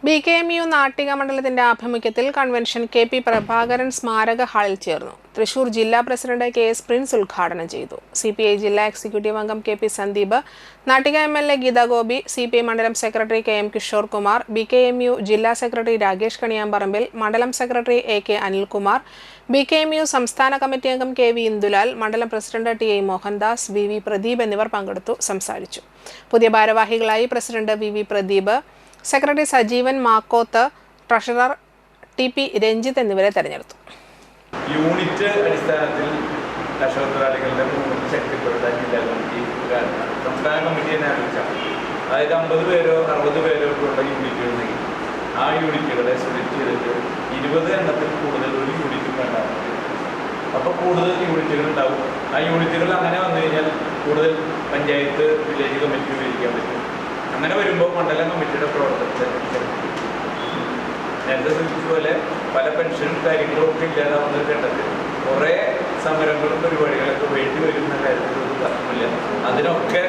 BKMU Nattika മണ്ഡലത്തിന്റെ ആഭിമുഖ്യത്തിൽ convention K P. Prabhakaran സ്മാരക ഹാളിൽ ചേർന്നു. തൃശൂർ ജില്ലാ പ്രസിഡന്റ് കെ.എസ്. പ്രിൻസ് ഉദ്ഘാടനം ചെയ്തു. CPI ജില്ലാ എക്സിക്യൂട്ടീവ് അംഗം K P. Sandeep, Nattika MLA Geetha Gopi, CPI മണ്ഡലം secretary K M. Kishore Kumar, BKMU ജില്ലാ സെക്രട്ടറി രാകേഷ് കണിയാമ്പറമ്പിൽ, മണ്ഡലം സെക്രട്ടറി A.K. അനിൽകുമാർ, BKMU സംസ്ഥാന കമ്മിറ്റി അംഗം K.V. ഇന്ദുലാൽ, മണ്ഡലം president T.I. Mohandas, V.V. Pradeep എന്നിവർ പങ്കെടുത്തു സംസാരിച്ചു. പുതിയ ഭാരവാഹികളായി president V.V. Pradeep, secretary Sajeevan Makkoth, treasurer TP. Ranjith എന്നിവരെ തെരഞ്ഞെടുത്തു. യൂണിറ്റ് അടിസ്ഥാനത്തിൽ കർഷകത്തൊഴിലാളികളുടെ ശക്തിപ്പെടുത്താൻ ജില്ലാ കമ്മിറ്റി സംസ്ഥാന കമ്മിറ്റി തന്നെ ആരംഭിച്ചാണ്. അതായത് 50 പേരോ 60 പേരോ ഉള്ള യൂണിറ്റുകൾ ഉണ്ടെങ്കിൽ ആ യൂണിറ്റുകളെ സ്പ്ലിറ്റ് ചെയ്തിട്ട് 20 എണ്ണത്തിൽ കൂടുതൽ ഒരു യൂണിറ്റും വേണ്ടാവും. അപ്പോൾ കൂടുതൽ യൂണിറ്റുകൾ ഉണ്ടാവും. ആ യൂണിറ്റുകൾ അങ്ങനെ വന്നു കഴിഞ്ഞാൽ കൂടുതൽ പഞ്ചായത്ത് വില്ലേജ് കമ്മിറ്റി ഉപയോഗിക്കാൻ പറ്റും. അങ്ങനെ വരുമ്പോൾ മണ്ഡലം കമ്മിറ്റിയുടെ പ്രവർത്തനത്തെ നേരത്തെ സൂചിച്ചതുപോലെ പല പെൻഷൻ കാര്യങ്ങളും ഒക്കെ ഇല്ലാതാവുന്ന ഘട്ടത്തിൽ കുറേ സമരങ്ങളും പരിപാടികളൊക്കെ വേണ്ടി വരുന്ന കാര്യത്തിൽ ഒരു തർക്കമില്ല. അതിനൊക്കെ